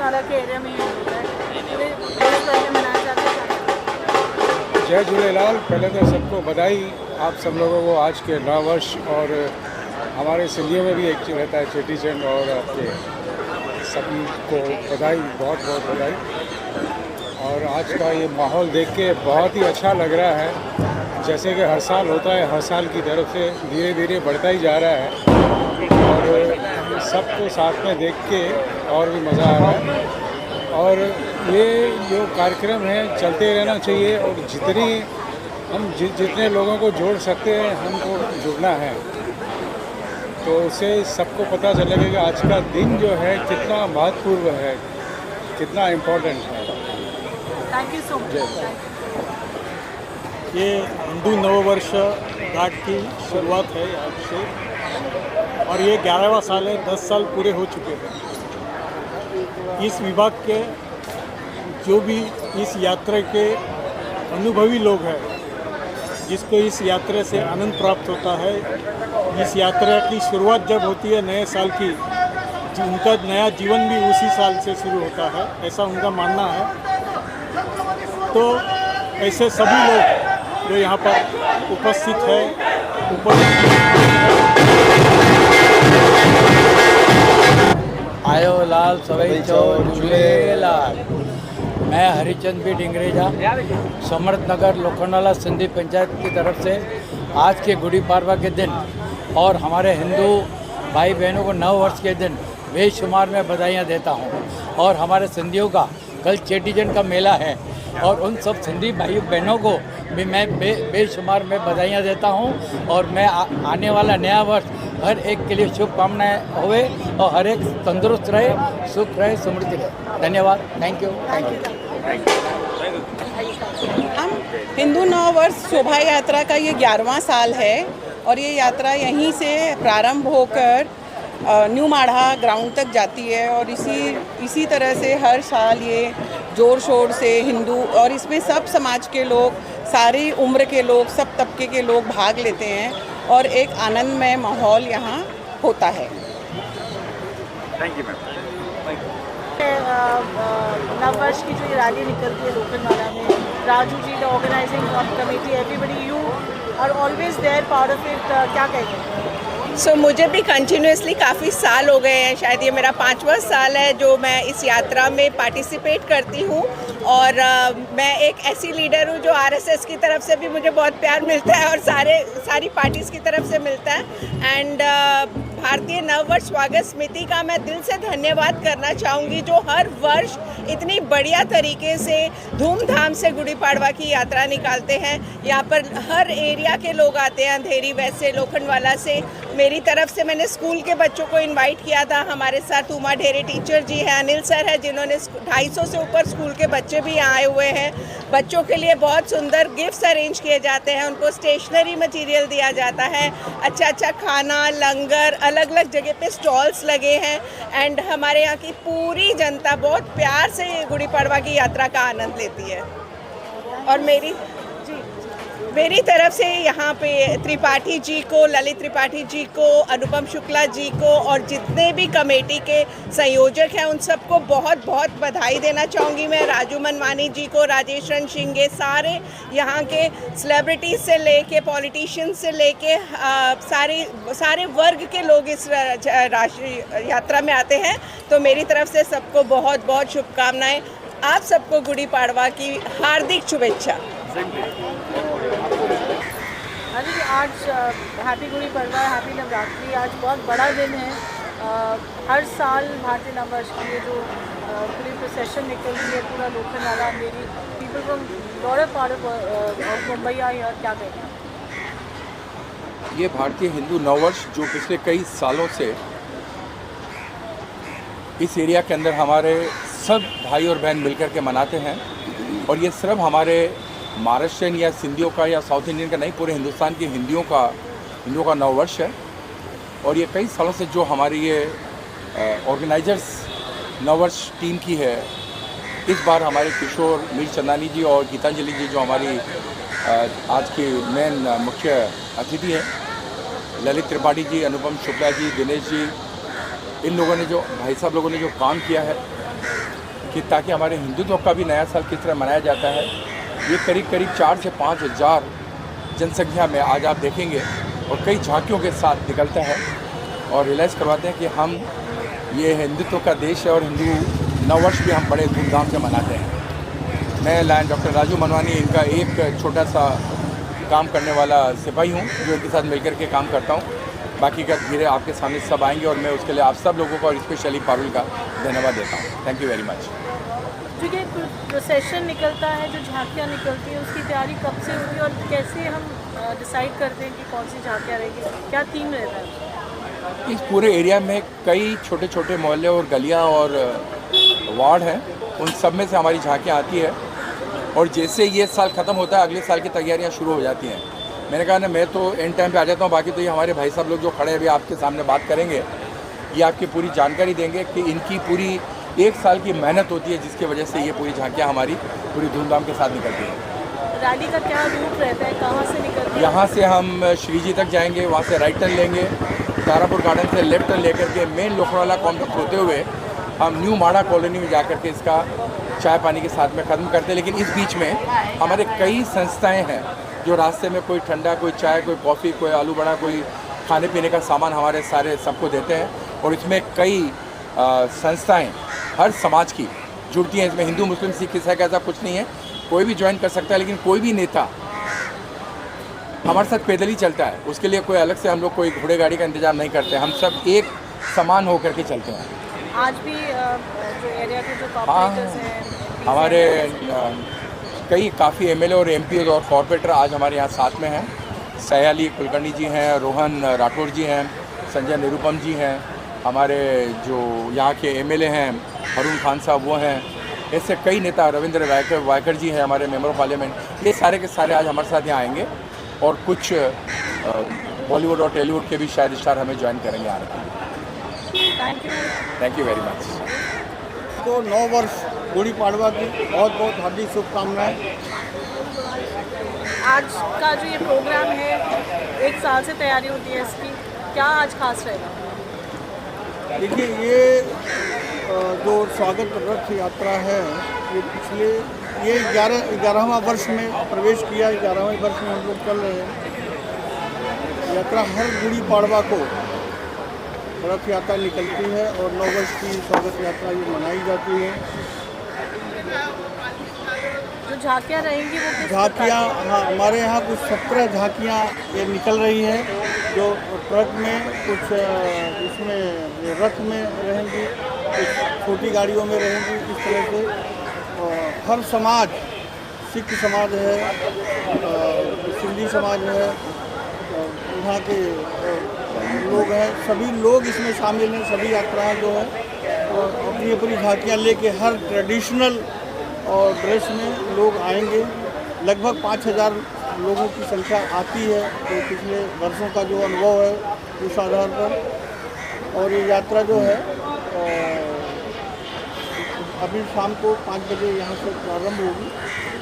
लोखंडवाला के एरिया में ही होता है, पूरे देश भर में मनाया जाता है। जय झूलेलाल। पहले तो सबको बधाई आप सब लोगों को आज के नव वर्ष, और हमारे सिंधियों में भी एक रहता है चेटी चंड, और आपके सभी को बधाई, बहुत बहुत बधाई। और आज का ये माहौल देख के बहुत ही अच्छा लग रहा है, जैसे कि हर साल होता है, हर साल की तरफ से धीरे धीरे बढ़ता ही जा रहा है, और सबको साथ में देख के और भी मज़ा आ रहा है। और ये जो कार्यक्रम है चलते रहना चाहिए, और जितने लोगों को जोड़ सकते हैं हमको जुड़ना है, तो उससे सबको पता चलेगा कि आज का दिन जो है कितना महत्वपूर्ण है, कितना इम्पोर्टेंट है। Thank you so much. ये हिंदू नववर्ष घाट की शुरुआत है आज से, और ये 11वां साल है, 10 साल पूरे हो चुके हैं। इस विभाग के जो भी इस यात्रा के अनुभवी लोग हैं, जिसको इस यात्रा से आनंद प्राप्त होता है, इस यात्रा की शुरुआत जब होती है नए साल की, उनका नया जीवन भी उसी साल से शुरू होता है, ऐसा उनका मानना है। तो ऐसे सभी लोग जो यहाँ पर उपस्थित है, आयो लाल सवई चोर झूलेलाल। मैं हरिचंद बी डिंगरेजा, समर्थ नगर लोखंडवाला सिंधी पंचायत की तरफ से आज के गुड़ी पाड़वा के दिन और हमारे हिंदू भाई बहनों को नव वर्ष के दिन बेशुमार में बधाइयाँ देता हूँ। और हमारे सिंधियों का कल चेटीचंड का मेला है, और उन सब सिंधी भाई बहनों को भी मैं बेशुमार में बधाइयाँ देता हूँ। और मैं आने वाला नया वर्ष हर एक के लिए शुभकामनाएं होवे, और हर एक तंदुरुस्त रहे, सुख रहे, समृद्धि रहे। धन्यवाद। Thank you. हम हिंदू नव वर्ष शोभा यात्रा का ये 11वां साल है, और ये यात्रा यहीं से प्रारंभ होकर न्यू माढ़ा ग्राउंड तक जाती है, और इसी तरह से हर साल ये जोर शोर से हिंदू, और इसमें सब समाज के लोग, सारी उम्र के लोग, सब तबके के लोग भाग लेते हैं, और एक आनंदमय माहौल यहाँ होता है। Thank you ma'am. नववर्ष की जो ये रैली निकलती है लोखंडवाला में, Raju ji the organising committee, everybody, you are always there part of it, क्या कहेंगे? मुझे भी कंटिन्यूसली काफ़ी साल हो गए हैं, शायद ये मेरा 5वां साल है जो मैं इस यात्रा में पार्टिसिपेट करती हूँ। और मैं एक ऐसी लीडर हूँ जो आरएसएस की तरफ से भी मुझे बहुत प्यार मिलता है, और सारी पार्टीज़ की तरफ से मिलता है। एंड भारतीय नववर्ष स्वागत समिति का मैं दिल से धन्यवाद करना चाहूँगी, जो हर वर्ष इतनी बढ़िया तरीके से धूमधाम से गुड़ी पाड़वा की यात्रा निकालते हैं। यहाँ पर हर एरिया के लोग आते हैं, अंधेरी वेस्ट से, लोखंडवाला से। मेरी तरफ से मैंने स्कूल के बच्चों को इनवाइट किया था। हमारे साथ उमा ढेरे टीचर जी हैं, अनिल सर है, जिन्होंने 250 से ऊपर स्कूल के बच्चे भी आए हुए हैं। बच्चों के लिए बहुत सुंदर गिफ्ट्स अरेंज किए जाते हैं, उनको स्टेशनरी मटेरियल दिया जाता है, अच्छा खाना, लंगर, अलग अलग जगह पे स्टॉल्स लगे हैं। एंड हमारे यहाँ की पूरी जनता बहुत प्यार से गुड़ी पाड़वा की यात्रा का आनंद लेती है। और मेरी तरफ से यहाँ पे त्रिपाठी जी को, ललित त्रिपाठी जी को, अनुपम शुक्ला जी को, और जितने भी कमेटी के संयोजक हैं उन सबको बहुत बहुत बधाई देना चाहूँगी मैं। राजू मनवानी जी को, राजेश रणसिंगे, सारे यहाँ के सेलिब्रिटीज से लेके पॉलिटिशियन से लेके सारे वर्ग के लोग इस राष्ट्रीय यात्रा में आते हैं। तो मेरी तरफ से सबको बहुत बहुत शुभकामनाएं। आप सबको गुड़ी पाड़वा की हार्दिक शुभेच्छा। अरे आज हैप्पी गुड़ी पड़वा, हैप्पी नवरात्रि। आज बहुत बड़ा दिन है। हर साल भारतीय नववर्ष की ये जो पूरी प्रोसेशन निकलती है, पूरा लोखंडवाला, मेरी people from lot of part of Mumbai I, और क्या कहेंगे? ये भारतीय हिंदू नववर्ष जो पिछले कई सालों से इस एरिया के अंदर हमारे सब भाई और बहन मिलकर के मनाते हैं, और ये सिर्फ हमारे महाराष्ट्रियन या सिंधियों का या साउथ इंडियन का नहीं, पूरे हिंदुस्तान के हिंदुओं का नववर्ष है। और ये कई सालों से जो हमारी ये ऑर्गेनाइजर्स नववर्ष टीम की है, इस बार हमारे किशोर मीर चंदानी जी और गीतांजलि जी जो हमारी आज की मेन मुख्य अतिथि हैं, ललित त्रिपाठी जी, अनुपम शुक्ला जी, दिनेश जी, इन लोगों ने जो भाई साहब लोगों ने जो काम किया है, कि ताकि हमारे हिंदुत्व का भी नया साल किस तरह मनाया जाता है। ये करीब करीब 4 से 5 हज़ार जनसंख्या में आज आप देखेंगे और कई झांकियों के साथ निकलता है और रियलाइज़ करवाते हैं कि हम ये हिंदुत्व का देश है और हिंदू नववर्ष भी हम बड़े धूमधाम से मनाते हैं। मैं लायन डॉक्टर राजू मनवानी इनका एक छोटा सा काम करने वाला सिपाही हूँ जो इनके साथ मिलकर के काम करता हूँ। बाकी का धीरे आपके सामने सब आएंगे और मैं उसके लिए आप सब लोगों को और स्पेशली पारुल का धन्यवाद देता हूँ। Thank you very much. जो ये प्रोसेशन निकलता है, जो झांकियाँ निकलती हैं, उसकी तैयारी कब से होती है और कैसे हम डिसाइड करते हैं कि कौन सी झांकियाँ रहेगी, क्या थीम रहता है? इस पूरे एरिया में कई छोटे छोटे मोहल्ले और गलियाँ और वार्ड हैं, उन सब में से हमारी झांकियाँ आती है और जैसे ये साल ख़त्म होता है अगले साल की तैयारियाँ शुरू हो जाती हैं। मैंने कहा ना, मैं तो एंड टाइम पे आ जाता हूँ, बाकी तो ये हमारे भाई साहब लोग जो खड़े हैं अभी आपके सामने बात करेंगे, ये आपकी पूरी जानकारी देंगे कि इनकी पूरी एक साल की मेहनत होती है जिसकी वजह से ये पूरी झांकियाँ हमारी पूरी धूमधाम के साथ निकलती हैं। रैली का क्या रूट रहता है, कहाँ से निकलती है? यहाँ से हम श्रीजी तक जाएंगे, वहाँ से राइट टर्न लेंगे, तारापुर गार्डन से लेफ्ट टर्न लेकर के मेन लोखंडवाला कॉम्प्लेक्स होते हुए हम न्यू माड़ा कॉलोनी में जाकर के इसका चाय पानी के साथ में ख़त्म करते हैं। लेकिन इस बीच में हमारे कई संस्थाएं हैं जो रास्ते में कोई ठंडा, कोई चाय, कोई कॉफ़ी, कोई आलू बड़ा, कोई खाने पीने का सामान हमारे सारे सबको देते हैं और इसमें कई संस्थाएं हर समाज की जुड़ती हैं। इसमें हिंदू, मुस्लिम, सिख, ईसाई का ऐसा कुछ नहीं है, कोई भी ज्वाइन कर सकता है। लेकिन कोई भी नेता हमारे साथ पैदल ही चलता है, उसके लिए कोई अलग से हम लोग कोई घोड़े गाड़ी का इंतजाम नहीं करते, हम सब एक समान होकर के चलते हैं। आज भी जो एरिया के जो कॉर्पोरेटर्स हैं, हमारे कई काफ़ी एमएलए और एमपी और कॉर्पोरेटर आज हमारे यहाँ साथ में हैं। सयाली कुलकर्णी जी हैं, रोहन राठौर जी हैं, संजय निरुपम जी हैं, हमारे जो यहाँ के एमएलए हैं हरून खान साहब वो हैं, ऐसे कई नेता, रविंद्र वायकर जी हैं हमारे मेंबर ऑफ पार्लियामेंट, ये सारे के सारे आज हमारे साथ यहाँ आएंगे और कुछ बॉलीवुड और टॉलीवुड के भी शायद स्टार हमें ज्वाइन करेंगे आ रहे हैं। Thank you very much. तो 9 वर्ष गुड़ी पाड़वा की बहुत बहुत हार्दिक शुभकामनाएं। आज का जो ये प्रोग्राम है, एक साल से तैयारी होती है इसकी, क्या आज खास रहेगा? देखिए, ये जो स्वागत रथ यात्रा है, ये 11वां वर्ष में प्रवेश किया, 11वें वर्ष में हम लोग चल रहे हैं। यात्रा हर गुड़ी पाड़वा को रथ यात्रा निकलती है और 9 वर्ष की स्वागत यात्रा ये मनाई जाती है। जो झांकियाँ रहेंगी वो किस झांकियाँ, हाँ, हमारे यहाँ कुछ 17 झांकियाँ ये निकल रही हैं, जो ट्रक में, कुछ इसमें रथ में रहेंगी, कुछ छोटी गाड़ियों में रहेंगी। इस तरह से हर समाज, सिख समाज है, सिंधी समाज है, यहाँ के लोग हैं, सभी लोग इसमें शामिल हैं। सभी यात्राएं जो है अपनी अपनी झांकियाँ लेके हर ट्रेडिशनल और ड्रेस में लोग आएंगे। लगभग 5000 लोगों की संख्या आती है, तो पिछले वर्षों का जो अनुभव है उस आधार पर। और ये यात्रा जो है अभी शाम को 5 बजे यहाँ से प्रारंभ होगी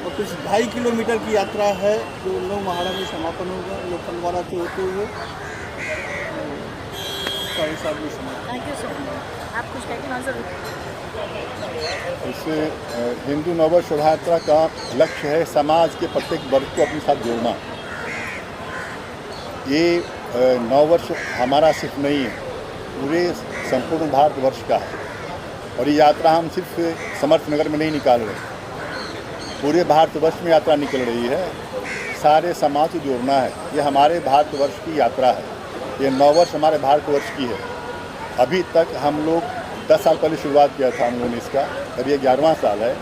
और कुछ 2.5 किलोमीटर की यात्रा है जो नौ महाड़ा में समापन होगा, लोखंडवाला से होते हुए 7:30 में समापन। Thank you so much. आप कुछ कहना ना ज़रूर। इससे हिंदू नववर्ष शोभा यात्रा का लक्ष्य है समाज के प्रत्येक वर्ग को अपने साथ जोड़ना। ये नववर्ष हमारा सिर्फ नहीं है, पूरे संपूर्ण भारतवर्ष का है। और ये यात्रा हम सिर्फ समर्थ नगर में नहीं निकाल रहे, पूरे भारतवर्ष में यात्रा निकल रही है। सारे समाज को जोड़ना है, ये हमारे भारतवर्ष की यात्रा है। ये नववर्ष हमारे भारतवर्ष की है। अभी तक हम लोग 10 साल पहले शुरुआत किया था हम लोगों ने इसका, अब ये 11वां साल है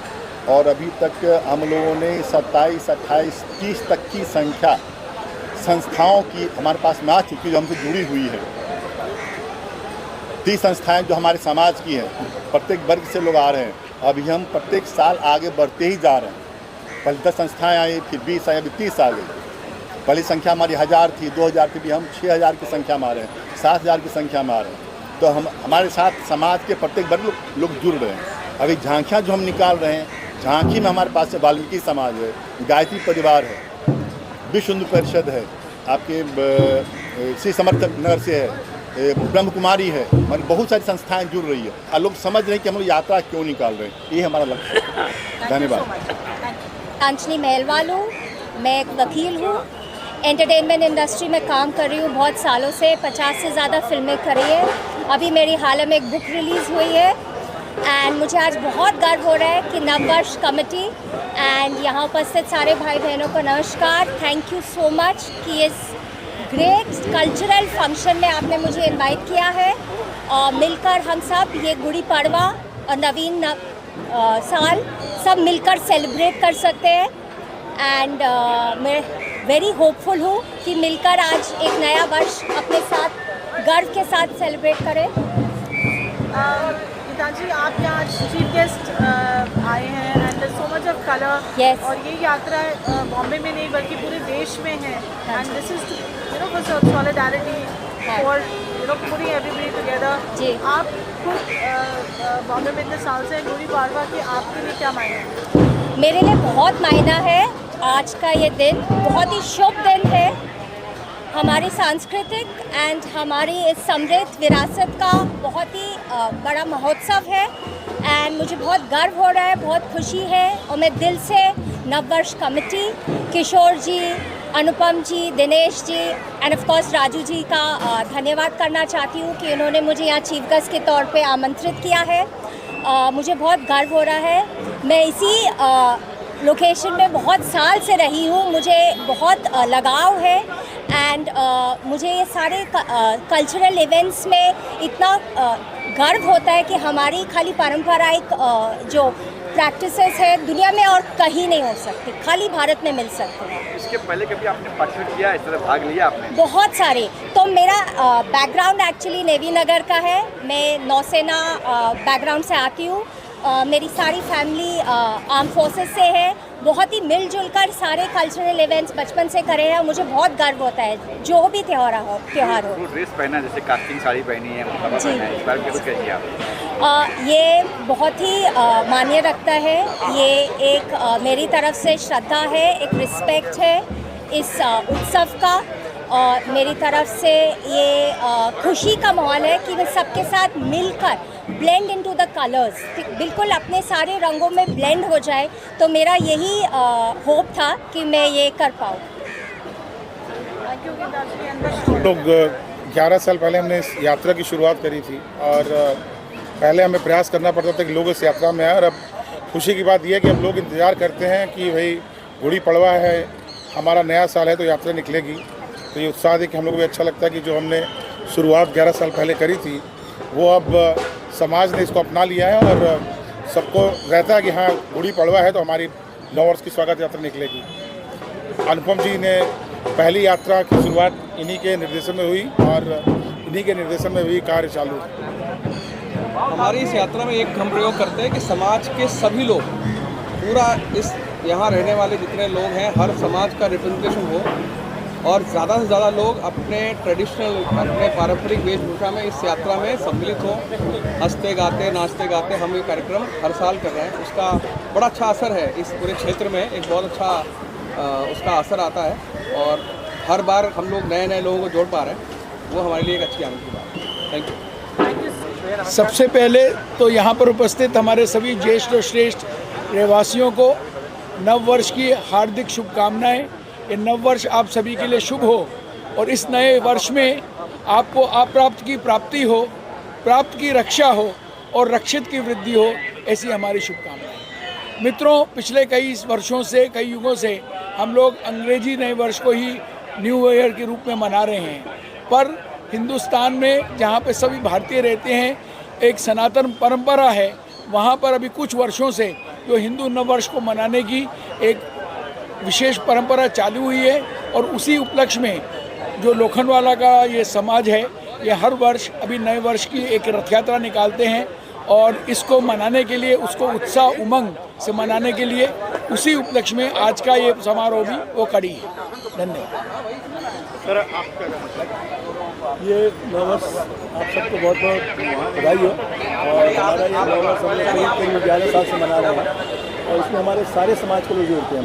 और अभी तक हम लोगों ने 27, 28, 30 तक की संख्या संस्थाओं की हमारे पास में आ चुकी जो हमसे जुड़ी हुई है। 30 संस्थाएं जो हमारे समाज की हैं, प्रत्येक वर्ग से लोग आ रहे हैं। अभी हम प्रत्येक साल आगे बढ़ते ही जा रहे हैं। पहले 10 संस्थाएं आई, फिर 20 आई, अभी 30 आ गई। पहली संख्या हमारी 1000 थी, 2000 थी, भी हम 6000 की संख्या में आ रहे हैं, 7000 की संख्या में आ रहे हैं। तो हम हमारे साथ समाज के प्रत्येक वर्ग लोग जुड़ रहे हैं। अभी झांकियाँ जो हम निकाल रहे हैं, झांकी में हमारे पास वाल्मीकि समाज है, गायत्री परिवार है, विश्व हिंदू परिषद है, आपके श्री समर्थ नगर से है, ब्रह्म कुमारी है, मान बहुत सारी संस्थाएं जुड़ रही है और लोग समझ रहे हैं कि हम लोग यात्रा क्यों निकाल रहे हैं। ये हमारा लक्ष्य है। धन्यवाद। कांचनी मेहलवाल हूँ, मैं एक वकील हूँ, एंटरटेनमेंट इंडस्ट्री में काम कर रही हूँ बहुत सालों से, 50 से ज़्यादा फिल्में करी है। अभी मेरी हाल में एक बुक रिलीज़ हुई है एंड मुझे आज बहुत गर्व हो रहा है कि नववर्ष कमेटी एंड यहाँ उपस्थित सारे भाई बहनों को नमस्कार। थैंक यू सो मच कि इस ग्रेट कल्चरल फंक्शन में आपने मुझे इनवाइट किया है और मिलकर हम सब ये गुड़ी पड़वा और नवीन साल सब मिलकर सेलिब्रेट कर सकते हैं एंड मैं वेरी होपफुल हूँ कि मिलकर आज एक नया वर्ष अपने साथ गर्व के साथ सेलिब्रेट करें। गीतांजलि, आप यहाँ आज चीफ गेस्ट आए हैं and so much of colour. Yes. और ये यात्रा बॉम्बे में नहीं बल्कि पूरे देश में है and this is for solidarity for putting everybody together. जी। आप खुद बॉम्बे में इतने साल से गुड़ी पाड़वा के आपके लिए क्या मायने है? मेरे लिए बहुत मायना है आज का ये दिन, बहुत ही शुभ दिन है। हमारी सांस्कृतिक एंड हमारी इस समृद्ध विरासत का बहुत ही बड़ा महोत्सव है एंड मुझे बहुत गर्व हो रहा है, बहुत खुशी है और मैं दिल से नववर्ष committee, Kishore ji, Anupam ji, Dinesh ji and of course Raju ji का धन्यवाद करना चाहती हूँ कि उन्होंने मुझे यहाँ चीफ गेस्ट के तौर पे आमंत्रित किया है। मुझे बहुत गर्व हो रहा है। मैं इसी लोकेशन में बहुत साल से रही हूँ, मुझे बहुत लगाव है एंड मुझे ये सारे कल्चरल इवेंट्स में इतना गर्व होता है कि हमारी खाली पारंपरिक जो प्रैक्टिसेस है दुनिया में और कहीं नहीं हो सकती, खाली भारत में मिल सकती है। इसके पहले कभी आपने पार्टिसिपेट किया, इस तरह भाग लिया आपने? बहुत सारे। तो मेरा बैकग्राउंड एक्चुअली नेवी नगर का है, मैं नौसेना बैकग्राउंड से आती हूँ। मेरी सारी फैमिली आर्म फोर्सेस से है। बहुत ही मिलजुल कर सारे कल्चरल इवेंट्स बचपन से करे हैं और मुझे बहुत गर्व होता है जो भी त्यौहार हो। ड्रेस पहना, जैसे कास्टिंग साड़ी पहनी है, मुखबा पहना है, इस बार कुछ कहिए आप। ये बहुत ही मान्य रखता है। ये एक मेरी तरफ से श्रद्धा है, एक रिस्पेक्ट है इस उत्सव का और मेरी तरफ से ये खुशी का माहौल है कि मैं सबके साथ मिलकर ब्लेंड इनटू द कलर्स, बिल्कुल अपने सारे रंगों में ब्लेंड हो जाए। तो मेरा यही होप था कि मैं ये कर पाऊँ। लोग 11 साल पहले हमने इस यात्रा की शुरुआत करी थी और पहले हमें प्रयास करना पड़ता था कि लोग इस यात्रा में आए और अब खुशी की बात यह है कि अब लोग इंतज़ार करते हैं कि भाई गुड़ी पड़वा है, हमारा नया साल है तो यात्रा निकलेगी। तो ये उत्साह देख के हम लोग को भी अच्छा लगता है कि जो हमने शुरुआत 11 साल पहले करी थी वो अब समाज ने इसको अपना लिया है और सबको रहता है कि हाँ गुड़ी पड़वा है तो हमारी नववर्ष की स्वागत यात्रा निकलेगी। अनुपम जी ने पहली यात्रा की शुरुआत इन्हीं के निर्देशन में हुई और इन्हीं के निर्देशन में भी कार्य चालू है। हमारी इस यात्रा में एक हम प्रयोग करते हैं कि समाज के सभी लोग, पूरा इस यहाँ रहने वाले जितने लोग हैं, हर समाज का रिप्रेजेंटेशन हो और ज़्यादा से ज़्यादा लोग अपने ट्रेडिशनल, अपने पारंपरिक वेशभूषा में इस यात्रा में सम्मिलित हों, हंसते गाते नाचते गाते। हम ये कार्यक्रम हर साल कर रहे हैं, उसका बड़ा अच्छा असर है इस पूरे क्षेत्र में, एक बहुत अच्छा उसका असर आता है और हर बार हम लोग नए नए लोगों को जोड़ पा रहे हैं, वो हमारे लिए एक अच्छी आनंद की बात है। Thank you. सबसे पहले तो यहाँ पर उपस्थित हमारे सभी ज्येष्ठ और श्रेष्ठ रहवासियों को नव वर्ष की हार्दिक शुभकामनाएं। ये नव वर्ष आप सभी के लिए शुभ हो और इस नए वर्ष में आपको अप्राप्त की प्राप्ति हो, प्राप्त की रक्षा हो और रक्षित की वृद्धि हो, ऐसी हमारी शुभकामनाएं। मित्रों, पिछले कई वर्षों से, कई युगों से हम लोग अंग्रेजी नए वर्ष को ही न्यू ईयर के रूप में मना रहे हैं, पर हिंदुस्तान में जहाँ पे सभी भारतीय रहते हैं एक सनातन परंपरा है, वहाँ पर अभी कुछ वर्षों से जो हिंदू नव वर्ष को मनाने की एक विशेष परंपरा चालू हुई है और उसी उपलक्ष्य में जो लोखंडवाला का ये समाज है, ये हर वर्ष अभी नए वर्ष की एक रथ यात्रा निकालते हैं और इसको मनाने के लिए, उसको उत्साह उमंग से मनाने के लिए उसी उपलक्ष्य में आज का ये समारोह भी वो कड़ी है। धन्यवाद। सर, ये नववर्ष आप सबको बहुत बहुत बधाई हो और हमारा ये नववर्ष हम लोग करीब 11 साल से मना रहे हैं और इसमें हमारे सारे समाज के लोग जोड़ते हैं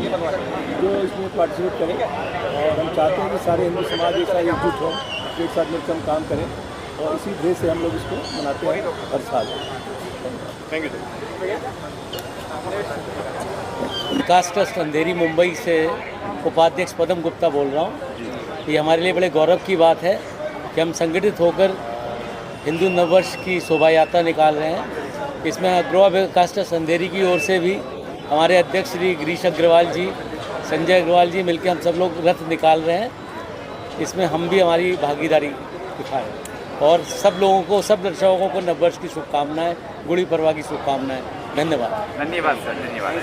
जो इसमें पार्टिसिपेट करें और हम चाहते हैं कि सारे हिंदू समाज एक साथ एकजुट हों, एक साथ मिलकर हम काम करें और इसी ध्येय से हम लोग इसको मनाते हैं हर साल। Thank you. विकास ट्रस्ट अंधेरी मुंबई से उपाध्यक्ष पदम गुप्ता बोल रहा हूँ। ये हमारे लिए बड़े गौरव की बात है कि हम संगठित होकर हिंदू नववर्ष की शोभा यात्रा निकाल रहे हैं। इसमें अग्रवा विकास ट्रस्ट अंधेरी की ओर से भी हमारे अध्यक्ष श्री गिरीश अग्रवाल जी, संजय अग्रवाल जी मिलकर हम सब लोग रथ निकाल रहे हैं। इसमें हम भी हमारी भागीदारी दिखाएं और सब लोगों को, सब दर्शकों को नववर्ष की शुभकामनाएं, गुड़ी पड़वा की शुभकामनाएं। धन्यवाद। धन्यवाद सर, धन्यवाद।